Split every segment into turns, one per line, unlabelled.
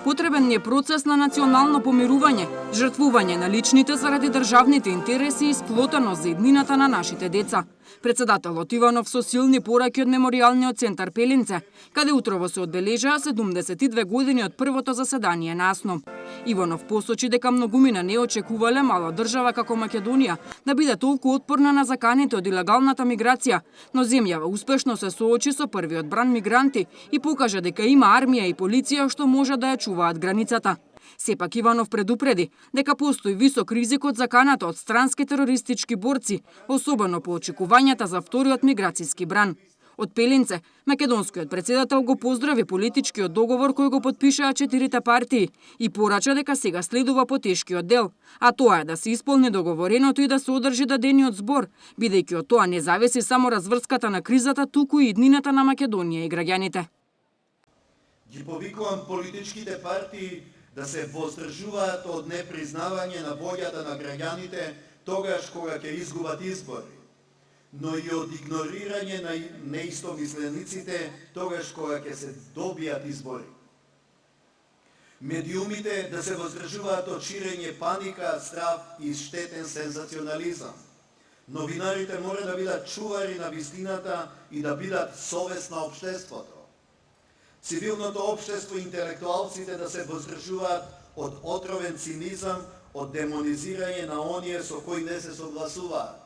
Потребен ни е процес на национално помирување, жртвување на личните заради државните интереси и сплотеност за иднината на нашите деца. Председателот Иванов со силни пораки од Меморијалниот центар Пелинце, каде утрово се одбележаа 72 години од првото заседание на АСНОМ. Иванов посочи дека многумина не очекувале мала држава како Македонија да биде толку отпорна на заканите од илегалната миграција, но земјава успешно се соочи со првиот бран мигранти и покажа дека има армија и полиција што може да ја чуваат границата. Сепак Иванов предупреди дека постои висок ризик од заканата од странски терористички борци, особено по очекувањата за вториот миграцијски бран. Од Пелинце, македонскиот председател го поздрави политичкиот договор кој го потпишаа 4 партии и порача дека сега следува потешкиот дел, а тоа е да се исполни договореното и да се одржи дадениот збор, бидејќи од тоа не зависи само разврската на кризата, туку и иднината на Македонија и граѓаните.
Ги повикувам политичките партии да се воздржуваат од непризнавање на волјата на граѓаните тогаш кога ќе изгубат избори, но и од игнорирање на неистомислениците тогаш кога ќе се добијат избори. Медиумите да се воздржуваат од ширење паника, страв и штетен сензационализам. Новинарите мора да бидат чувари на вистината и да бидат совест на општеството. Цивилното општество и интелектуалците да се воздржуваат од отровен цинизам, од демонизирање на оние со кои не се согласуваат.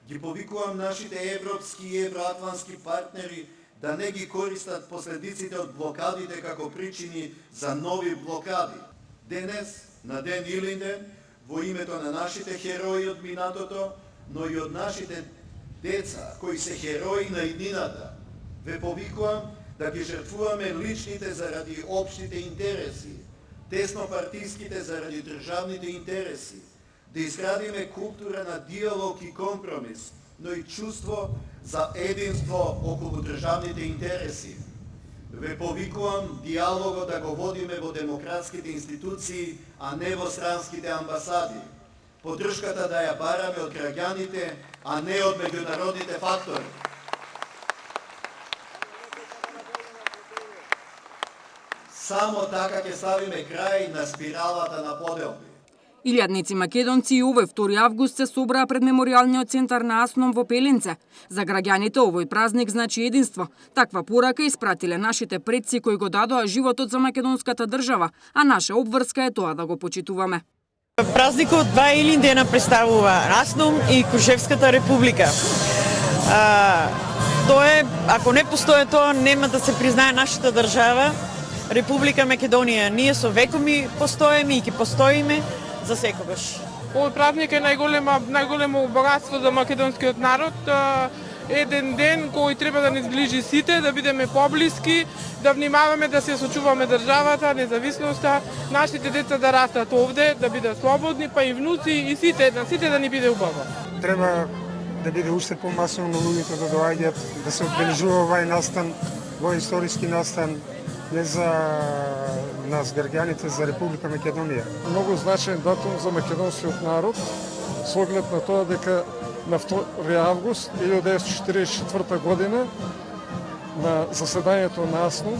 Ги повикувам нашите европски и евроатлански партнери да не ги користат последиците од блокадите како причини за нови блокади. Денес, на ден Илинден, во името на нашите херои од минатото, но и од нашите деца, кои се херои на иднината, ве повикувам да ги жртвуваме личните заради општите интереси, теснопартиските заради државните интереси, да изградиме култура на диалог и компромис, но и чувство за единство околу државните интереси. Ве повикувам диалогот да го водиме во демократските институции, а не во странските амбасади. Поддршката да ја бараме од граѓаните, а не од меѓународните фактори. Само така ќе ставиме крај на спиралата на поделби.
Илјадници македонци и овој 2 август се собраа пред Меморијалниот центар на АСНОМ во Пелинце. За граѓаните овој празник значи единство. Таква порака испратиле нашите предци кои го дадоа животот за македонската држава, а наша обврска е тоа да го почитуваме.
Празникот 2 Илиндена представува АСНОМ и Крушевската република. Тоа е, ако не постои тоа, нема да се признае нашата држава, Република Македонија. Ние со векови постоиме и ќе постоиме за секогаш.
Овој празник е најголемо богатство за македонскиот народ. Еден ден кој треба да ни зближи сите, да бидеме поблиски, да внимаваме да се сочуваме државата, независноста, нашите деца да растат овде, да бидат слободни, па и внуци и сите да ни биде убаво.
Треба да биде уште помасовно луѓето да доаѓаат, да се одбележува овај настан, овој историски настан, не за нас граѓаните, за Република Македонија.
Многу значаен датум за македонскиот народ, со оглед на тоа дека на 2 август 1944 година на заседанието на АСНО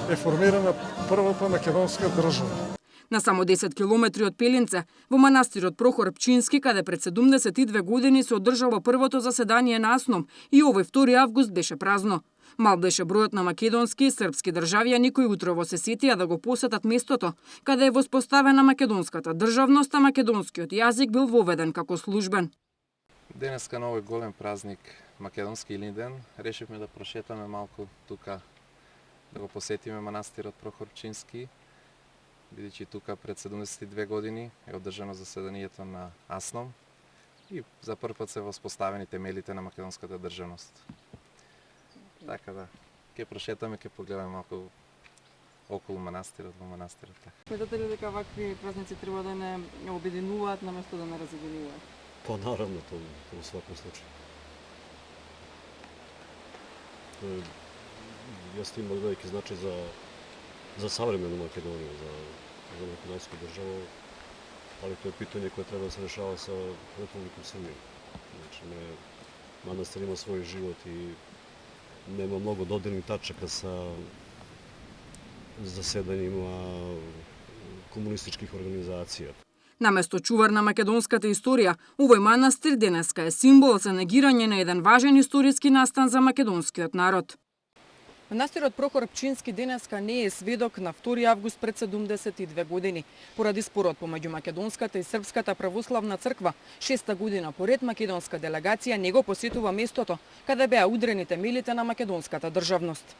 е формирана првата македонска држава.
На само 10 километри од Пелинце, во манастирот Прохор Пчински, каде пред 72 години се одржало првото заседание на АСНОМ и овој 2 август беше празно. Мал беше бројот на македонски и српски државјани кои утрово се сетија да го посетат местото, каде е воспоставена македонската државност, а македонскиот јазик бил воведен како службен.
Денеска на овој голем празник, македонски Илинден, решивме да прошетаме малку тука, да го посетиме манастирот Прохор Пчински, бидејќи тука пред 72 години е одржано заседанието на АСНОМ и за прв пат се воспоставени темелите на македонската државност. Така да, ќе прошетаме, ќе погледаме малку околу манастирот, во манастирот.
Сметате ли дека вакви празници треба да не обединуваат наместо да не разединуваат?
Па наравно, тоа во сваком случај. Јас имам велики значај за современа Македонија, за македонска држава, али тоа е питање кое треба да се решава со Република Србија. Значи, манастир има свој живот и нема многу додирни тачака заседањима комунистичких организација.
Наместо чувар на македонската историја, овој манастир денеска е символ за негирање на еден важен историски настан за македонскиот народ. Манастирот Прохор Пчински денеска не е сведок на 2 август пред 72 години. Поради спорот помеѓу македонската и српската православна црква, 6-та година поред македонска делегација не го посетува местото каде беа удрени темелите на македонската државност.